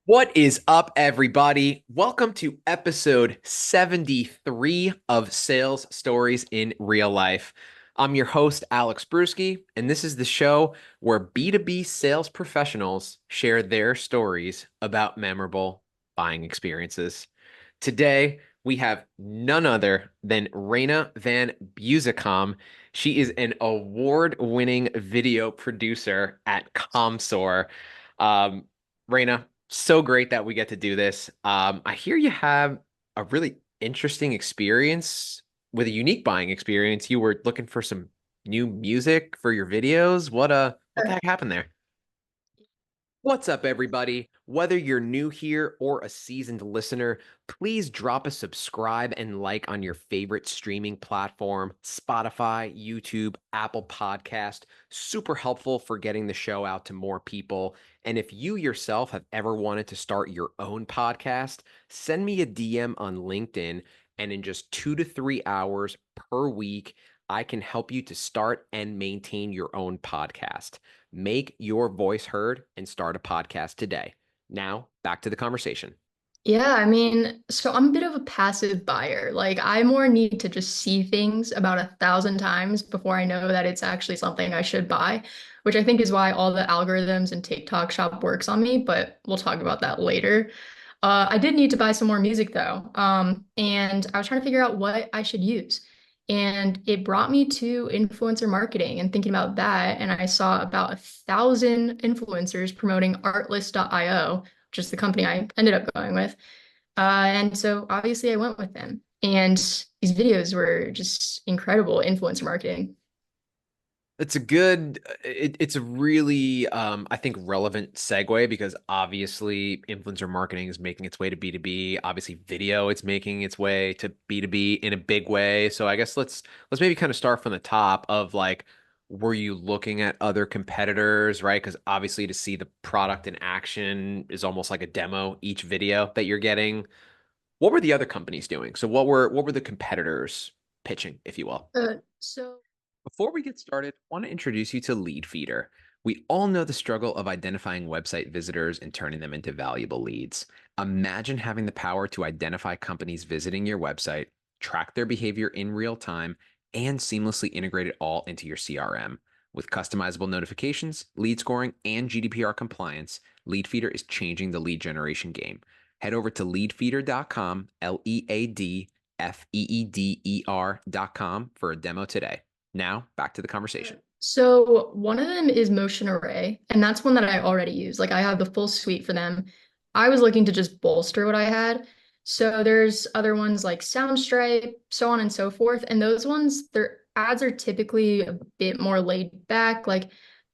What is up, everybody? Welcome to episode 73 of Sales Stories in Real Life. I'm your host, Alex Brusky, and this is the show where B2B sales professionals share their stories about memorable buying experiences. Today, we have none other than Rayna van Beuzekom. She is an award-winning video producer at Commsor. Um, Rayna, so great that we get to do this. I hear you have a really interesting experience with a unique buying experience. You were looking for some new music for your videos. What the heck happened there? What's up, everybody? Whether you're new here or a seasoned listener, please drop a subscribe and like on your favorite streaming platform, Spotify, YouTube, Apple Podcast. Super helpful for getting the show out to more people. And if you yourself have ever wanted to start your own podcast, send me a DM on LinkedIn, and in just 2 to 3 hours per week, I can help you to start and maintain your own podcast. Make your voice heard and start a podcast today. Now, back to the conversation. Yeah, I mean, so I'm a bit of a passive buyer. Like, I more need to just see things about 1,000 times before I know that it's actually something I should buy, which I think is why all the algorithms and TikTok shop works on me, but we'll talk about that later. I did need to buy some more music though. And I was trying to figure out what I should use. And it brought me to influencer marketing and thinking about that. And I saw about 1,000 influencers promoting artlist.io, which is the company I ended up going with. And so obviously I went with them. And these videos were just incredible influencer marketing. It's a really, I think, relevant segue because obviously influencer marketing is making its way to B2B. Obviously, video, it's making its way to B2B in a big way. So I guess let's maybe kind of start from the top of like, were you looking at other competitors, right? Because obviously to see the product in action is almost like a demo each video that you're getting. What were the other companies doing? So what were the competitors pitching, if you will? So Before we get started, I want to introduce you to Lead Feeder. We all know the struggle of identifying website visitors and turning them into valuable leads. Imagine having the power to identify companies visiting your website, track their behavior in real time, and seamlessly integrate it all into your CRM. With customizable notifications, lead scoring, and GDPR compliance, Leadfeeder is changing the lead generation game. Head over to leadfeeder.com, LEADFEEDER.com for a demo today. Now, back to the conversation. So one of them is Motion Array, and that's one that I already use. Like I have the full suite for them. I was looking to just bolster what I had. So there's other ones like Soundstripe, so on and so forth. And those ones, their ads are typically a bit more laid back, like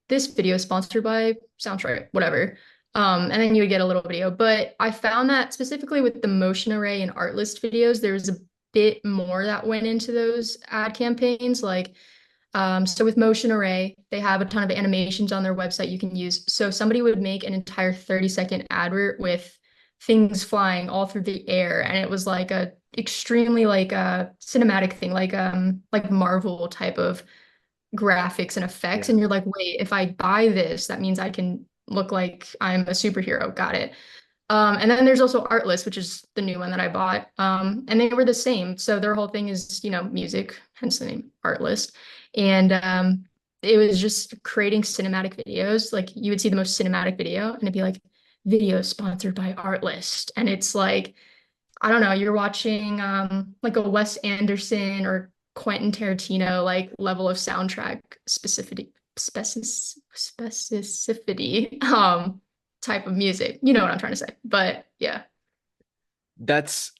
this video is sponsored by Soundstripe, whatever. And then you would get a little video. But I found that specifically with the Motion Array and Artlist videos, there's a bit more that went into those ad campaigns. So with Motion Array, they have a ton of animations on their website you can use. So somebody would make an entire 30-second advert with things flying all through the air, and it was like a extremely like a cinematic thing, like Marvel type of graphics and effects. Yeah. And you're like, wait, if I buy this, that means I can look like I'm a superhero. Got it. And then there's also Artlist, which is the new one that I bought. And they were the same. So their whole thing is, music, hence the name Artlist. And it was just creating cinematic videos. Like you would see the most cinematic video, and it'd be like, video sponsored by Artlist. And it's like, I don't know, you're watching like a Wes Anderson or Quentin Tarantino like level of soundtrack specificity type of music. You know what I'm trying to say. But yeah. That's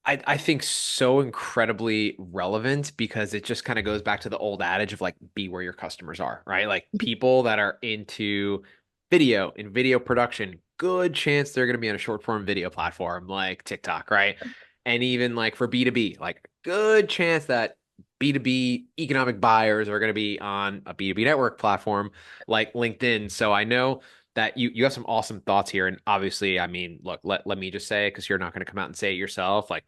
I think so incredibly relevant because it just kind of goes back to the old adage of like be where your customers are, right? Like people that are into video and video production, good chance they're going to be on a short form video platform like TikTok, right? And even like for B2B, like good chance that B2B economic buyers are going to be on a B2B network platform like LinkedIn. So I know that you have some awesome thoughts here. And obviously, I mean, look, let me just say, because you're not going to come out and say it yourself, like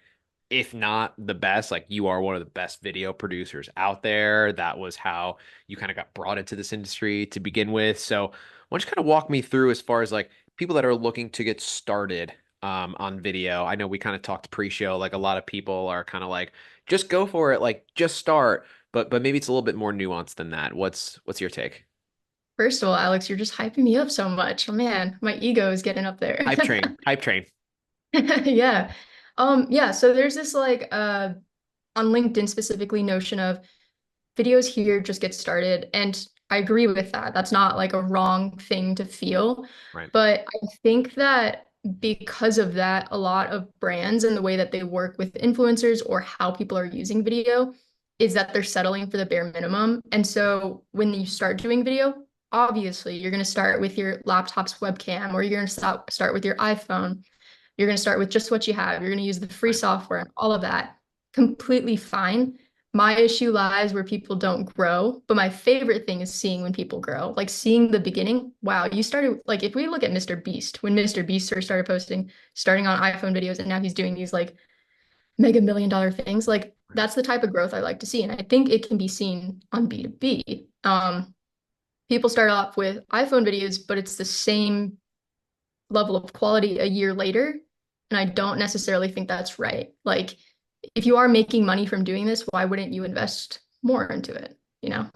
if not the best, like you are one of the best video producers out there. That was how you kind of got brought into this industry to begin with. So why don't you kind of walk me through as far as like people that are looking to get started on video? I know we kind of talked pre-show, like a lot of people are kind of like, just go for it, like just start. But maybe it's a little bit more nuanced than that. What's your take? First of all, Alex, you're just hyping me up so much. Oh man, my ego is getting up there. Hype train, hype train. Yeah. Yeah, so there's this like on LinkedIn specifically notion of videos here, just get started. And I agree with that. That's not like a wrong thing to feel. Right, But I think that because of that, a lot of brands and the way that they work with influencers or how people are using video is that they're settling for the bare minimum. And so when you start doing video, obviously you're going to start with your laptop's webcam or you're going to start with your iPhone. You're going to start with just what you have. You're going to use the free right. software and all of that. Completely fine. My issue lies where people don't grow, but my favorite thing is seeing when people grow, like seeing the beginning. Wow, you started like if we look at Mr. Beast, when Mr. Beast first started posting, starting on iPhone videos, and now he's doing these like mega million dollar things, like that's the type of growth I like to see. And I think it can be seen on B2B. People start off with iPhone videos, but it's the same level of quality a year later. And I don't necessarily think that's right. Like, if you are making money from doing this, why wouldn't you invest more into it? You know?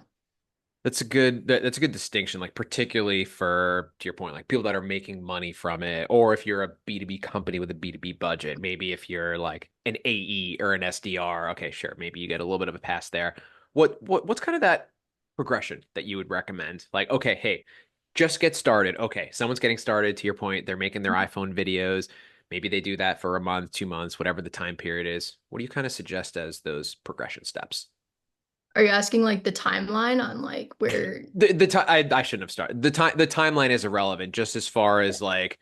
That's a good distinction, like particularly for, to your point, like people that are making money from it, or if you're a B2B company with a B2B budget, maybe if you're like an AE or an SDR, okay, sure, maybe you get a little bit of a pass there. What's kind of that progression that you would recommend? Like, okay, hey, just get started. Okay, someone's getting started, to your point, they're making their iPhone videos. Maybe they do that for a month, 2 months, whatever the time period is. What do you kind of suggest as those progression steps? Are you asking like the timeline on like where? The time I shouldn't have started. The timeline is irrelevant, just as far as like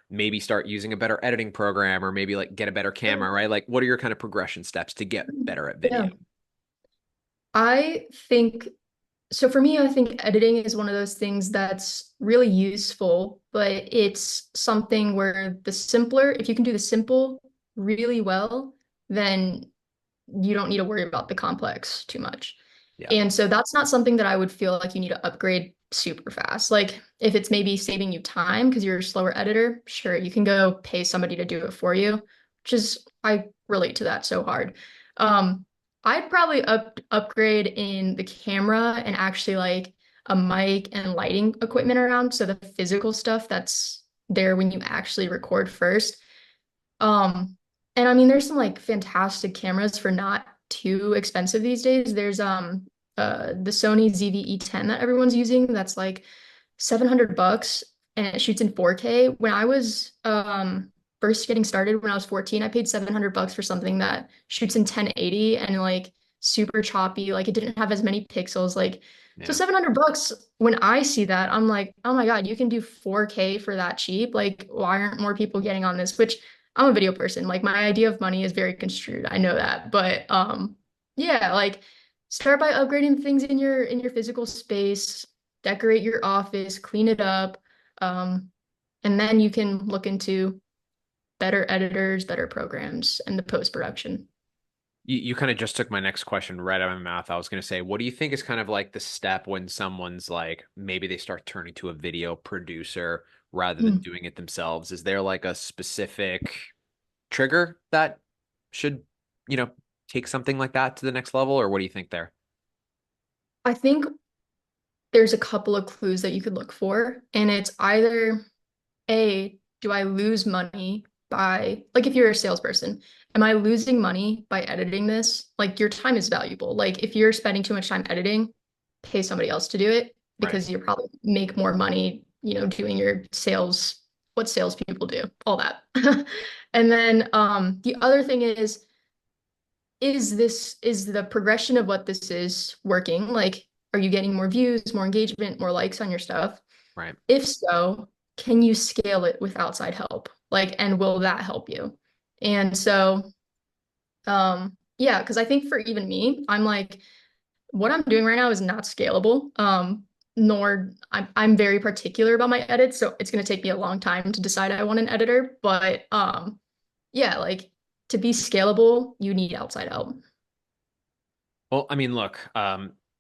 maybe start using a better editing program or maybe like get a better camera, right? Like what are your kind of progression steps to get better at video? Yeah. I think so for me, I think editing is one of those things that's really useful, but it's something where the simpler, if you can do the simple really well, then you don't need to worry about the complex too much. Yeah. And so that's not something that I would feel like you need to upgrade super fast. Like if it's maybe saving you time because you're a slower editor, sure, you can go pay somebody to do it for you, which is I relate to that so hard. I'd probably upgrade in the camera and actually like a mic and lighting equipment around. So the physical stuff that's there when you actually record first. And I mean, there's some like fantastic cameras for not too expensive these days. There's the Sony ZV-E10 that everyone's using that's like 700 bucks and it shoots in 4K. When I was first getting started when I was 14, I paid 700 bucks for something that shoots in 1080 and like super choppy, like it didn't have as many pixels like so Yeah. 700 bucks when I see that, I'm like, "Oh my God, you can do 4K for that cheap? Like why aren't more people getting on this?" Which I'm a video person. Like my idea of money is very construed. I know that. But yeah, like start by upgrading things in your physical space, decorate your office, clean it up. Um, and then you can look into better editors, better programs, and the post-production. You kind of just took my next question right out of my mouth. I was going to say, what do you think is kind of like the step when someone's like, maybe they start turning to a video producer rather than Hmm. doing it themselves? Is there like a specific trigger that should, you know, take something like that to the next level, or what do you think there? I think there's a couple of clues that you could look for, and it's either A, do I lose money by, like, if you're a salesperson, am I losing money by editing this? Like, your time is valuable. Like, if you're spending too much time editing, pay somebody else to do it Right. because you probably make more money, you know, doing your sales, what salespeople do, all that. And then the other thing is the progression of what this is working? Like, are you getting more views, more engagement, more likes on your stuff? Right. If so, can you scale it with outside help? Like, and will that help you? And so, yeah, because I think for even me, I'm like, what I'm doing right now is not scalable. Nor I'm very particular about my edits, so it's gonna take me a long time to decide I want an editor. But yeah, like to be scalable, you need outside help. Well, I mean, look,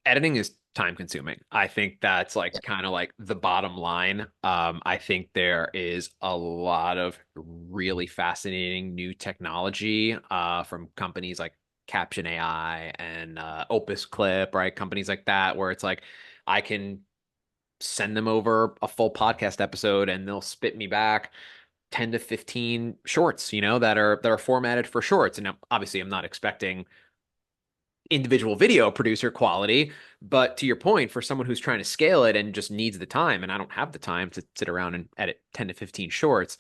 editing is time consuming. I think that's like kind of like the bottom line. I think there is a lot of really fascinating new technology from companies like Caption AI and Opus Clip, right? Companies like that, where it's like I can send them over a full podcast episode and they'll spit me back 10 to 15 shorts, that are formatted for shorts. And obviously I'm not expecting individual video producer quality. But to your point, for someone who's trying to scale it and just needs the time, and I don't have the time to sit around and edit 10 to 15 shorts,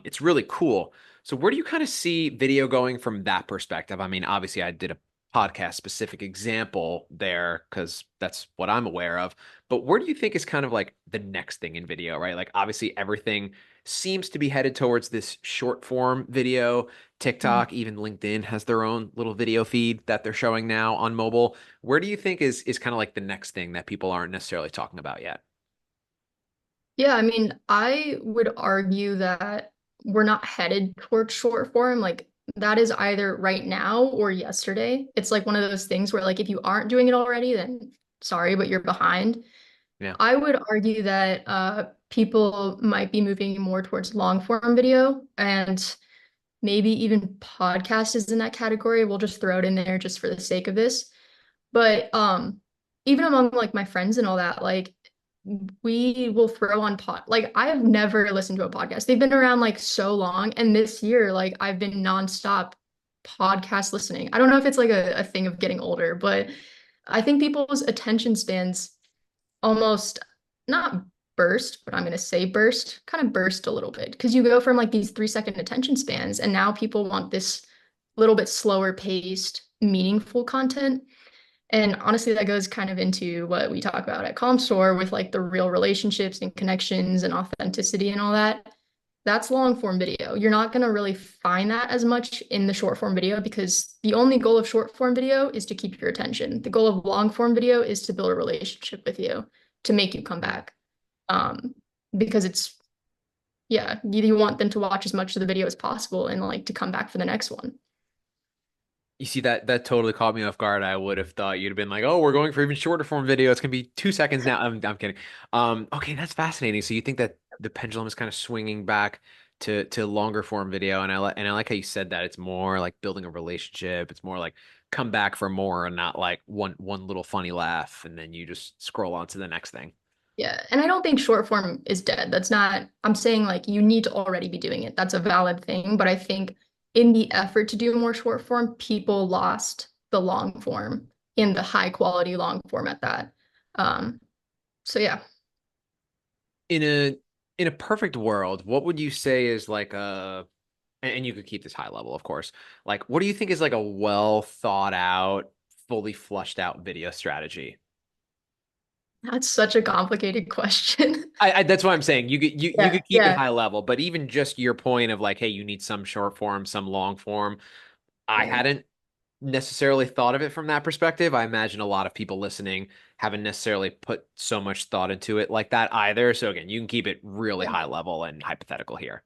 it's really cool. So where do you kind of see video going from that perspective? I mean, obviously I did a podcast specific example there because that's what I'm aware of. But where do you think is kind of like the next thing in video, right? Like obviously everything seems to be headed towards this short form video. Mhm. TikTok, even LinkedIn has their own little video feed that they're showing now on mobile. Where do you think is kind of like the next thing that people aren't necessarily talking about yet? Yeah, I mean, I would argue that we're not headed towards short form. Like that is either right now or yesterday. It's like one of those things where like if you aren't doing it already, then sorry, but you're behind. Yeah. I would argue that people might be moving more towards long form video and maybe even podcast is in that category. We'll just throw it in there just for the sake of this. But even among like my friends and all that, like we will throw on like I have never listened to a podcast. They've been around like so long. And this year, like I've been nonstop podcast listening. I don't know if it's like a thing of getting older, but I think people's attention spans almost not burst, but I'm going to say burst, kind of burst a little bit because you go from like these 3 second attention spans, and now people want this little bit slower paced, meaningful content. And honestly, that goes kind of into what we talk about at Commsor with like the real relationships and connections and authenticity and all that. That's long form video. You're not going to really find that as much in the short form video because the only goal of short form video is to keep your attention. The goal of long form video is to build a relationship with you, to make you come Mhm. back. Um, because it's, yeah, you want them to watch as much of the video as possible and like to come back for the next one. You see that totally caught me off guard. I would have thought you'd have been like, "Oh, we're going for even shorter form video. It's gonna be 2 seconds now." I'm kidding. Okay, that's fascinating. So you think that the pendulum is kind of swinging back to longer form video, and I like how you said that it's more like building a relationship. It's more like come back for more, and not like one little funny laugh, and then you just scroll on to the next thing. Yeah, and I don't think short form is dead. That's not, I'm saying like you need to already be doing it. That's a valid thing. But I think in the effort to do more short form, people lost the long form in the high quality long form at that. Um, so yeah, In a perfect world, what would you say is like a and you could keep this high level, of course. Like, what do you think is like a well thought out, fully flushed out video strategy? that's such a complicated question. That's what I'm saying. You Yeah, could keep it yeah, high level, but even just your point of like, hey, you need some short form, some long form. I yeah, hadn't necessarily thought of it from that perspective. I imagine a lot of people listening haven't necessarily put so much thought into it like that either. So again, you can keep it really yeah. high level and hypothetical here.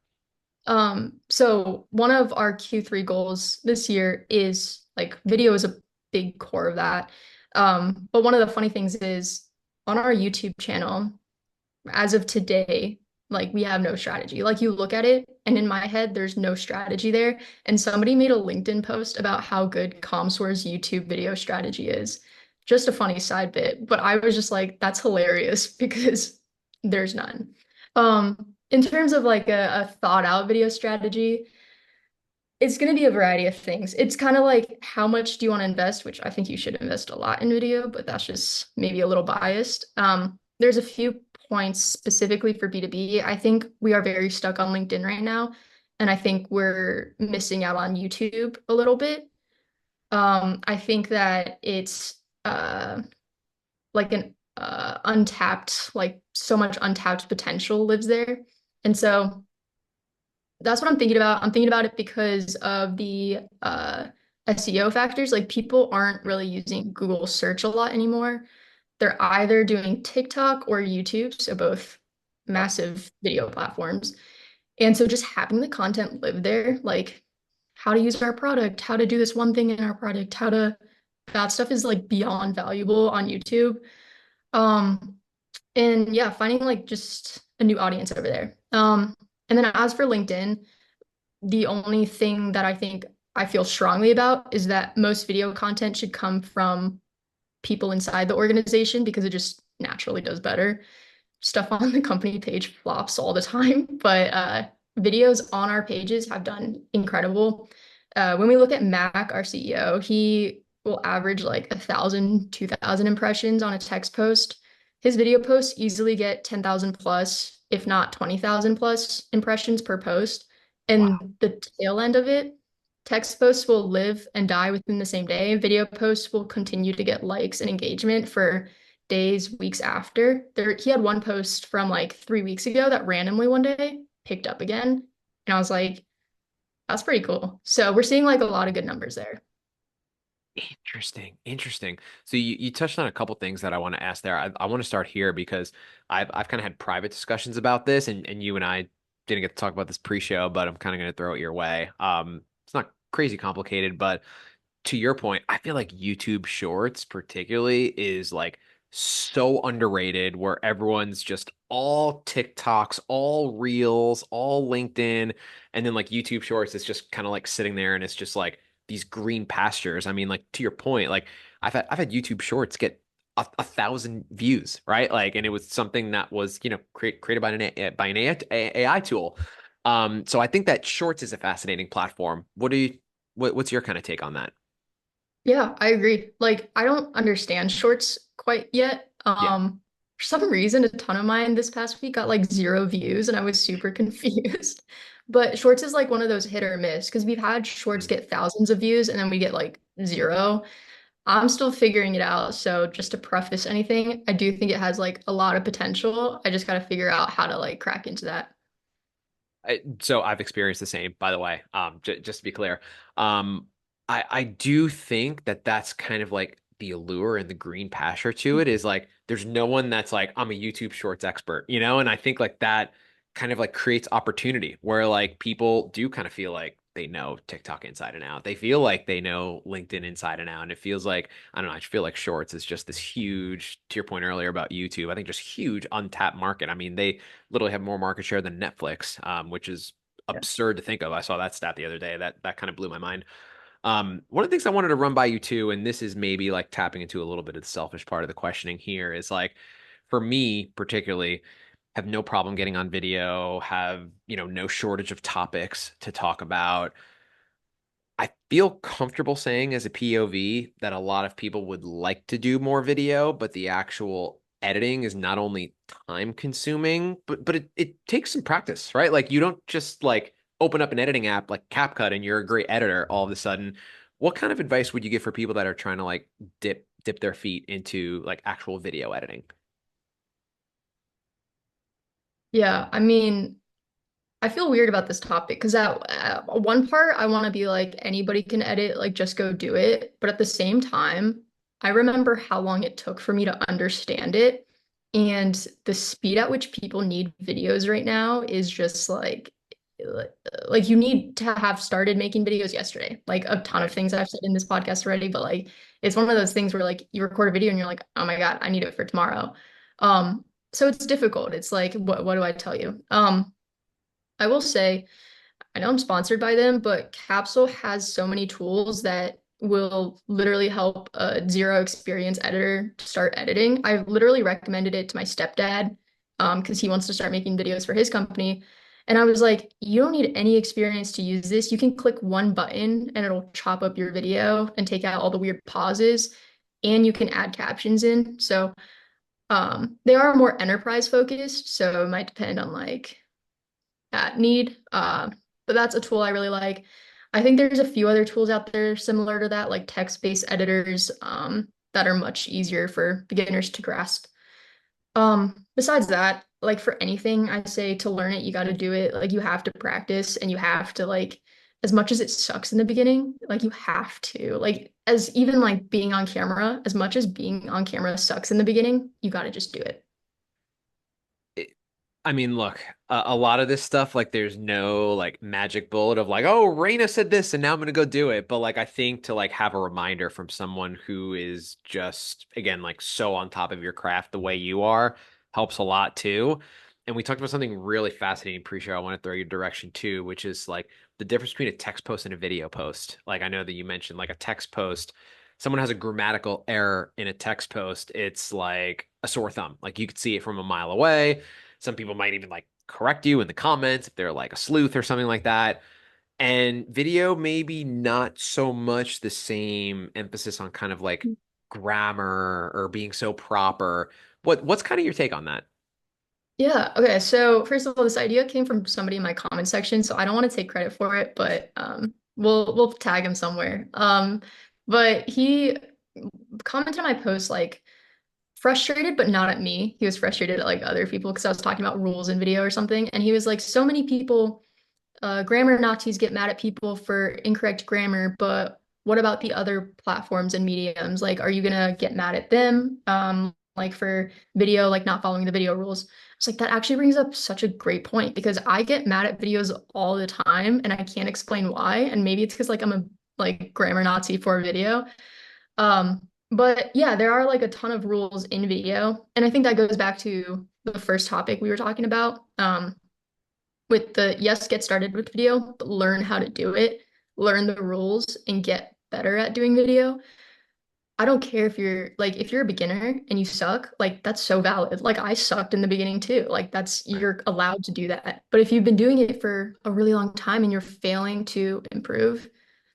So one of our Q3 goals this year is like video is a big core of that. But one of the funny things is on our YouTube channel, as of today, like we have no strategy. Like you look at it, and in my head, there's no strategy there. And somebody made a LinkedIn post about how good Commsor's YouTube video strategy is. Just a funny side bit, but I was just like, that's hilarious because there's none. In terms of like a thought out video strategy, it's going to be a variety of things. It's kind of like how much do you want to invest, which I think you should invest a lot in video, but that's just maybe a little biased. There's a few points specifically for B2B. I think we are very stuck on LinkedIn right now, and I think we're missing out on YouTube a little bit. I think that it's like an untapped, like so much untapped potential lives there. And so that's what I'm thinking about. I'm thinking about it because of the SEO factors. Like people aren't really using Google search a lot anymore. They're either doing TikTok or YouTube, so both Yep. massive video platforms. And so just having the content live there, like how to use our product, how to do this one thing in our product, how to that stuff is like beyond valuable on YouTube. Um, and yeah, finding like just a new audience over there. And then as for LinkedIn, the only thing that I think I feel strongly about is that most video content should come from people inside the organization because it just naturally does better. Stuff on the company page flops all the time, but videos on our pages have done incredible. When we look at Mac, our CEO, he will average like 1,000, 2,000 impressions on a text post. His video posts easily get 10,000 plus, if not 20,000 plus impressions per post. Wow. And the tail end of it, text posts will live and die within the same day. Video posts will continue to get likes and engagement for days, weeks after. He had one post from like 3 weeks ago that randomly one day picked up again. And I was like, that's pretty cool. So we're seeing like a lot of good numbers there. Interesting, interesting. So you touched on a couple things that I want to ask there. I want to start here because I've kind of had private discussions about this, and you and I didn't get to talk about this pre-show, but I'm kind of going to throw it your way. It's not crazy complicated, but to your point, I feel like YouTube Shorts particularly is like so underrated where everyone's just all TikToks, all Reels, all LinkedIn, and then like YouTube Shorts is just kind of like sitting there and it's just like these green pastures. I mean, like to your point, like I've had YouTube Shorts get a thousand views, right? Like, and it was something that was, created by an AI tool. So I think that Shorts is a fascinating platform. What's your kind of take on that? Yeah, I agree. Like, I don't understand shorts quite yet. Yeah. For some reason, a ton of mine this past week got like 0 views, and I was super confused. But shorts is like one of those hit or miss because we've had shorts Mm. get thousands of views and then we get like zero. I'm still figuring it out. So just to preface anything, I do think it has like a lot of potential. I just got to figure out how to like crack into that. So I've experienced the same, by the way. Just to be clear, um, I do think that that's kind of like the allure and the green pasture to it is like there's no one that's like I'm a YouTube Shorts expert, and I think like that kind of like creates opportunity where like people do kind of feel like they know TikTok inside and out. They feel like they know LinkedIn inside and out, and it feels like I don't know. I just feel like Shorts is just this huge. To your point earlier about YouTube, I think just huge untapped market. I mean, they literally have more market share than Netflix, which is Yeah. absurd to think of. I saw that stat the other day. That kind of blew my mind. One of the things I wanted to run by you too, and this is maybe like tapping into a little bit of the selfish part of the questioning here, is like for me particularly, have no problem getting on video, have no shortage of topics to talk about. I feel comfortable saying as a POV that a lot of people would like to do more video, but the actual editing is not only time consuming, but it takes some practice, right? Like you don't just like open up an editing app like CapCut and you're a great editor all of a sudden. What kind of advice would you give for people that are trying to like dip their feet into like actual video editing? Yeah, I mean, I feel weird about this topic because at one part I want to be like anybody can edit, like just go do it. But at the same time, I remember how long it took for me to understand it. And the speed at which people need videos right now is just like you need to have started making videos yesterday. Like a ton of Right. things I've said in this podcast already, but like it's one of those things where like you record a video and you're like, oh my God, I need it for tomorrow. Um, so it's difficult. It's like, what do I tell you? I will say, I know I'm sponsored by them, but Capsule has so many tools that will literally help a zero experience editor start editing. I've literally recommended it to my stepdad because he wants to start making videos for his company. And I was like, you don't need any experience to use this. You can click one button and it'll chop up your video and take out all the weird pauses, and you can add captions in. So they are more enterprise focused, so it might depend on like at need. But that's a tool I really like. I think there's a few other tools out there similar to that, like text-based editors, that are much easier for beginners to grasp. Besides that, like for anything, I say to learn it, you got to do it. Like you have to practice and you have to like, as much as it sucks in the beginning, like you have to, like, as even like being on camera, as much as being on camera sucks in the beginning, you got to just do it. I mean, look, a lot of this stuff, like, there's no like magic bullet of like, oh, Rayna said this, and now I'm gonna go do it. But like, I think to like have a reminder from someone who is just again like so on top of your craft the way you are helps a lot too. And we talked about something really fascinating pre-show. I want to throw your direction too, which is like the difference between a text post and a video post. Like, I know that you mentioned like a text post. Someone has a grammatical error in a text post, it's like a sore thumb. Like you could see it from a mile away. Some people might even like correct you in the comments if they're like a sleuth or something like that. And video, maybe not so much the same emphasis on kind of like grammar or being so proper. What's kind of your take on that? Yeah, okay. So first of all, this idea came from somebody in my comment section, so I don't want to take credit for it, but we'll tag him somewhere. But he commented on my post like frustrated, but not at me. He was frustrated at like other people because I was talking about rules in video or something, and he was like, so many people grammar Nazis get mad at people for incorrect grammar, but what about the other platforms and mediums? Like, are you gonna get mad at them? Like for video, like not following the video rules. It's like that actually brings up such a great point because I get mad at videos all the time and I can't explain why. And maybe it's because like I'm a like grammar Nazi for video. But yeah, there are like a ton of rules in video. And I think that goes back to the first topic we were talking about. With the yes, get started with video, but learn how to do it, learn the rules, and get better at doing video. I don't care if you're like if you're a beginner and you suck, like that's so valid. Like I sucked in the beginning too. Like that's Right. you're allowed to do that. But if you've been doing it for a really long time and you're failing to improve,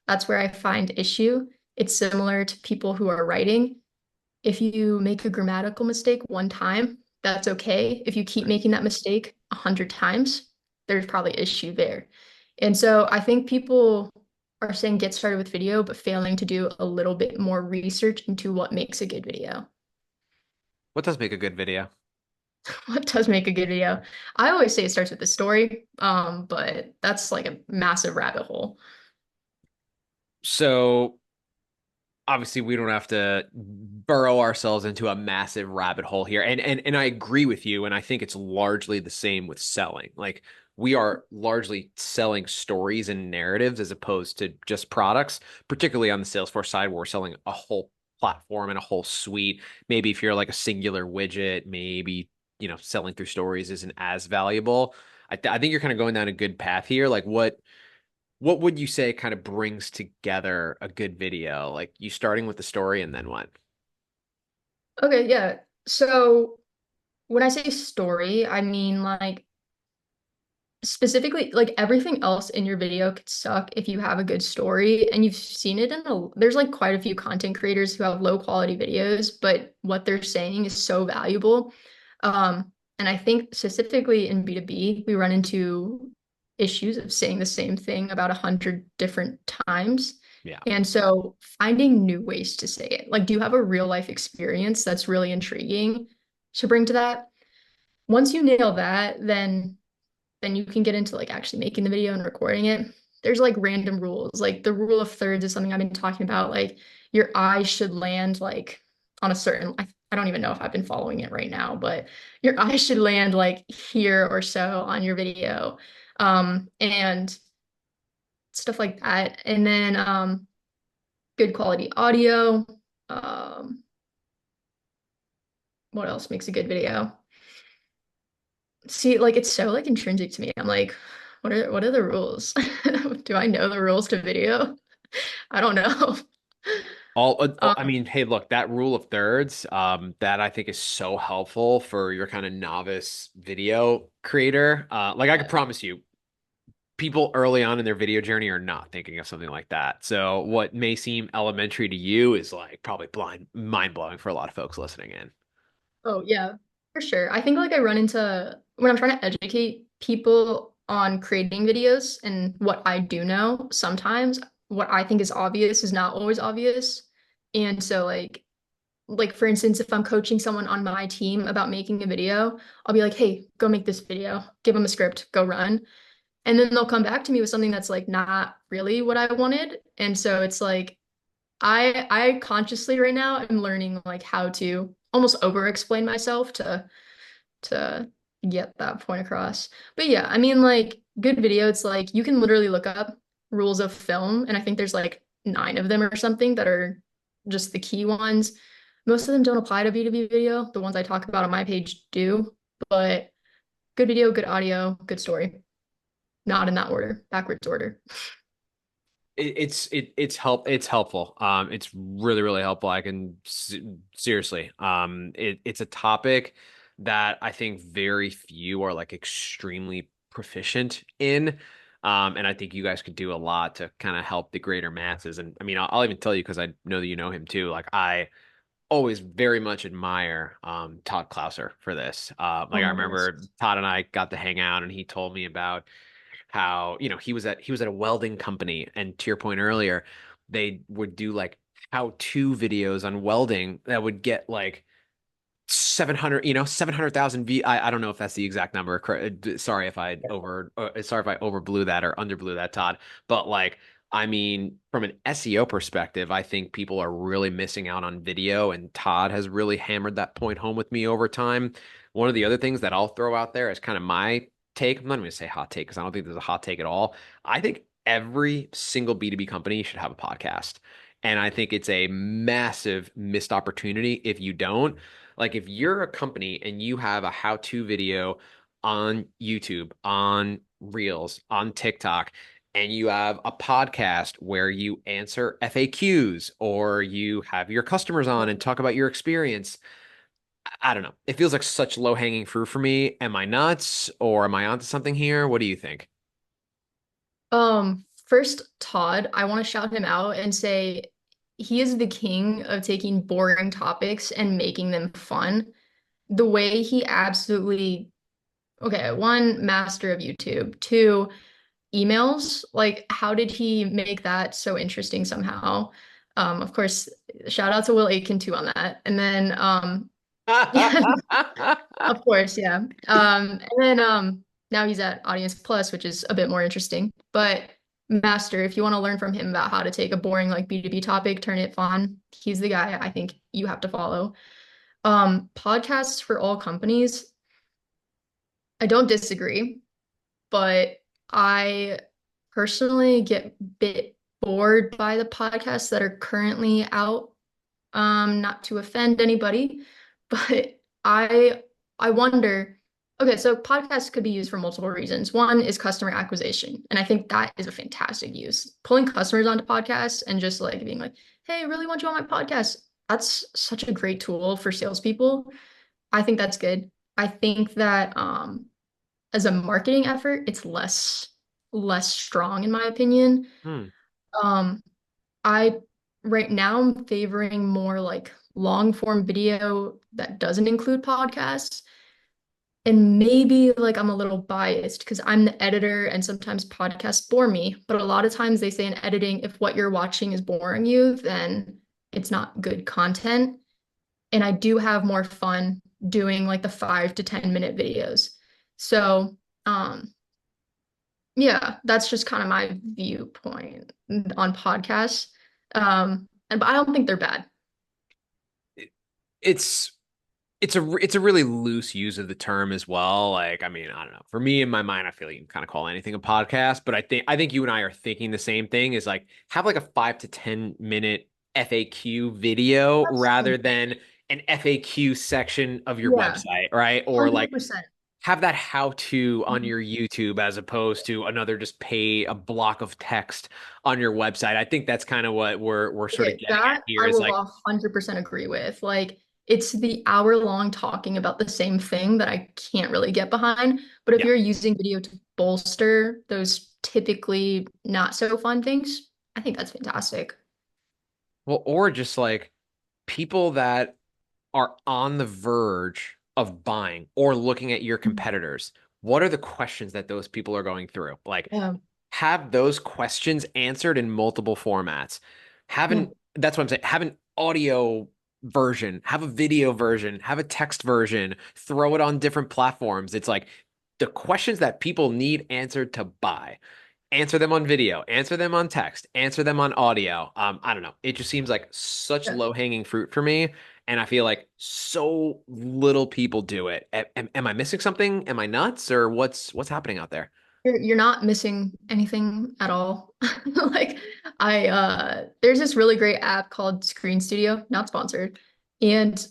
that's where I find issue. It's similar to people who are writing. If you make a grammatical mistake one time, that's okay. If you keep Right. making that mistake 100 times, there's probably issue there. And so I think people are saying get started with video, but failing to do a little bit more research into what makes a good video. What does make a good video? What does make a good video? I always say it starts with the story, but that's like a massive rabbit hole. So obviously we don't have to burrow ourselves into a massive rabbit hole here. And I agree with you, and I think it's largely the same with selling. Like we are largely selling stories and narratives as opposed to just products, particularly on the Salesforce side where we're selling a whole platform and a whole suite. Maybe if you're like a singular widget, maybe selling through stories isn't as valuable. I think you're kind of going down a good path here. Like what would you say kind of brings together a good video? Like you starting with the story and then what? Okay, yeah. So when I say story, I mean like specifically like everything else in your video could suck if you have a good story and you've seen it in there's like quite a few content creators who have low quality videos but what they're saying is so valuable. And I think specifically in B2B we run into issues of saying the same thing about 100 different times, Yeah. and so finding new ways to say it, like do you have a real life experience that's really intriguing to bring to that? Once you nail that, then you can get into like actually making the video and recording it. There's like random rules. Like the rule of thirds is something I've been talking about. Like your eyes should land like on a certain, I don't even know if I've been following it right now, but your eyes should land like here or so on your video. And stuff like that. And then good quality audio. Um, what else makes a good video? See, like it's so like intrinsic to me. I'm like, what are the rules? Do I know the rules to video? I don't know. I Um, mean, hey, look, that rule of thirds, that I think is so helpful for your kind of novice video creator. Like I could promise you, people early on in their video journey are not thinking of something like that. So what may seem elementary to you is like probably mind blowing for a lot of folks listening in. oh yeah, for sure. I think like I run into when I'm trying to educate people on creating videos and what I do know, sometimes what I think is obvious is not always obvious. And so like for instance, if I'm coaching someone on my team about making a video, I'll be like, "Hey, go make this video. Give them a script, go run." And then they'll come back to me with something that's like not really what I wanted. And so it's like I consciously right now am learning like how to almost over explain myself to get that point across. But yeah, I mean, like good video, it's like you can literally look up rules of film, and I think there's like nine of them or something that are just the key ones. Most of them don't apply to B2B video. The ones I talk about on my page do, but good video, good audio, good story. Not in that order, backwards order. It's helpful. It's really helpful. I can seriously. It's a topic that I think very few are like extremely proficient in. And I think you guys could do a lot to kind of help the greater masses. And I mean, I'll even tell you because I know that you know him too. Like I always very much admire Todd Clouser for this. Oh Like I my goodness. remember Todd and I got to hang out and he told me about how, he was at a welding company, and to your point earlier, they would do like how-to videos on welding that would get like 700, 700,000 I don't know if that's the exact number. Sorry if I overblew that or underblew that, Todd. But like, I mean, from an SEO perspective, I think people are really missing out on video, and Todd has really hammered that point home with me over time. One of the other things that I'll throw out there is kind of my take. I'm not going to say hot take because I don't think there's a hot take at all. I think every single B2B company should have a podcast. And I think it's a massive missed opportunity if you don't. Like if you're a company and you have a how-to video on YouTube, on Reels, on TikTok, and you have a podcast where you answer FAQs or you have your customers on and talk about your experience, I don't know. It feels like such low-hanging fruit for me. Am I nuts or am I onto something here? What do you think? First, Todd, I want to shout him out and say he is the king of taking boring topics and making them fun. The way he absolutely, okay, one, master of YouTube, two, emails. Like, how did he make that so interesting somehow? Of course, shout out to Will Aitken too on that. And then, yeah, of course, yeah. And then now he's at Audience Plus, which is a bit more interesting. But Master, if you want to learn from him about how to take a boring like B2B topic, turn it fun, he's the guy I think you have to follow. Podcasts for all companies, I don't disagree, but I personally get a bit bored by the podcasts that are currently out. Not to offend anybody, but I wonder, okay, so podcasts could be used for multiple reasons. One is customer acquisition, and I think that is a fantastic use. Pulling customers onto podcasts and just like being like, hey, I really want you on my podcast. That's such a great tool for salespeople. I think that's good. I think that as a marketing effort, it's less strong in my opinion. Hmm. Um, I right now I'm favoring more like long form video that doesn't include podcasts. And maybe like I'm a little biased because I'm the editor and sometimes podcasts bore me. But a lot of times they say in editing, if what you're watching is boring you, then it's not good content. And I do have more fun doing like the 5 to 10 minute videos. So yeah, that's just kind of my viewpoint on podcasts. And but I don't think they're bad. It's it's a really loose use of the term as well. Like, I mean, I don't know. For me, in my mind, I feel like you can kind of call anything a podcast, but I think you and I are thinking the same thing is like have like a 5 to 10 minute FAQ video rather Absolutely. than an FAQ section of your Yeah, website, right? Or like 100%. have that how to on Mhm. your YouTube as opposed to another just pay a block of text on your website. I think that's kind of what we're sort of Okay, getting at that here I is will like, 100% agree with. Like, it's the hour-long talking about the same thing that I can't really get behind. But if yeah. you're using video to bolster those typically not so fun things, I think that's fantastic. Well, or just like people that are on the verge of buying or looking at your Mhm. competitors, what are the questions that those people are going through? Like, Yeah. have those questions answered in multiple formats. Yeah. That's what I'm saying. Have an audio version, have a video version, have a text version, throw it on different platforms. It's like the questions that people need answered to buy. Answer them on video, answer them on text, answer them on audio. I don't know. It just seems like such Yeah. low-hanging fruit for me. And I feel like so little people do it. Am I missing something? Am I nuts? Or what's happening out there? You're not missing anything at all. Like there's this really great app called Screen Studio, not sponsored. And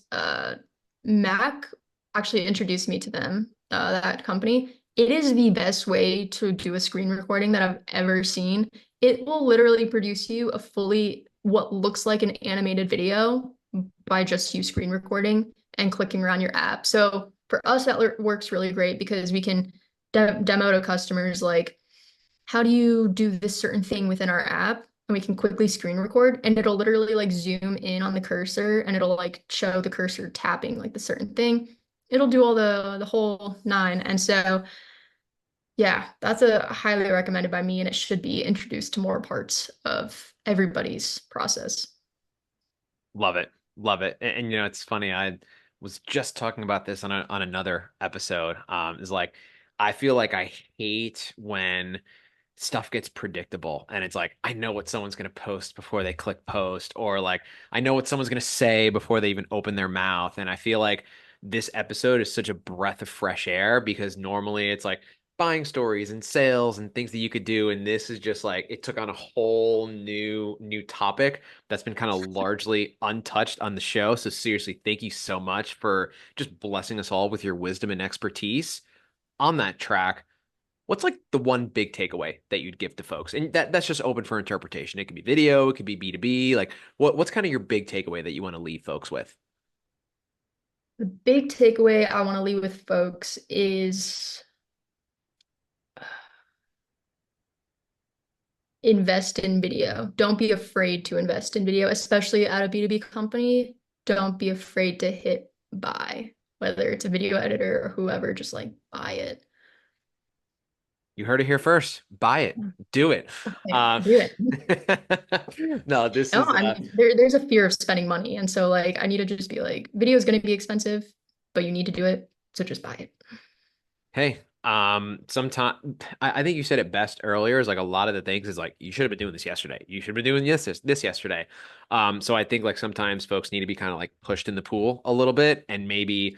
Mac actually introduced me to them, that company. It is the best way to do a screen recording that I've ever seen. It will literally produce you a fully what looks like an animated video by just you screen recording and clicking around your app. So for us, that works really great because we can demo to customers like, how do you do this certain thing within our app? And we can quickly screen record and it'll literally like zoom in on the cursor and it'll like show the cursor tapping like the certain thing. It'll do all the whole nine. And so yeah, that's a highly recommended by me and it should be introduced to more parts of everybody's process. Love it. Love it. It's funny. I was just talking about this on another episode. Is like I feel like I hate when stuff gets predictable and it's like I know what someone's going to post before they click post, or like I know what someone's going to say before they even open their mouth. And I feel like this episode is such a breath of fresh air because normally it's like buying stories and sales and things that you could do, and this is just like it took on a whole new topic that's been kind of largely untouched on the show. So seriously, thank you so much for just blessing us all with your wisdom and expertise on that track. What's like the one big takeaway that you'd give to folks? And that's just open for interpretation. It could be video, it could be B2B. Like what's kind of your big takeaway that you want to leave folks with? The big takeaway I want to leave with folks is invest in video. Don't be afraid to invest in video, especially at a B2B company. Don't be afraid to hit buy, whether it's a video editor or whoever, just like buy it. You heard it here first. Buy it. Do it. Okay, Uh, do it. no, this No, is I mean there's a fear of spending money. And so like I need to just be like, video is gonna be expensive, but you need to do it. So just buy it. hey, sometime I think you said it best earlier. Is like a lot of the things is like you should have been doing this yesterday. You should have been doing this yesterday. So I think like sometimes folks need to be kind of like pushed in the pool a little bit, and maybe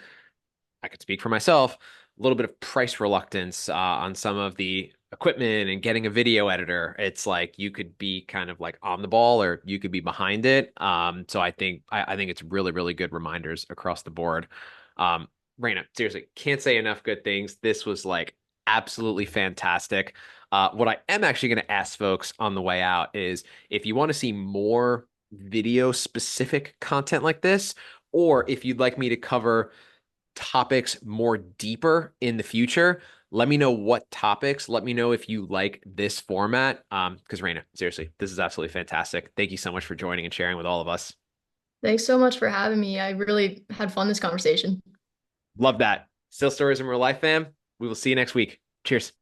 I could speak for myself, a little bit of price reluctance on some of the equipment and getting a video editor. It's like you could be kind of like on the ball or you could be behind it. So I think it's really good reminders across the board. Um, Rayna, seriously, can't say enough good things. This was like absolutely fantastic. What I am actually going to ask folks on the way out is if you want to see more video specific content like this, or if you'd like me to cover topics more deeper in the future, let me know what topics. Let me know if you like this format. Because Rayna, seriously, this is absolutely fantastic. Thank you so much for joining and sharing with all of us. Thanks so much for having me. I really had fun this conversation. Love that. Still stories in real life, fam. We will see you next week. Cheers.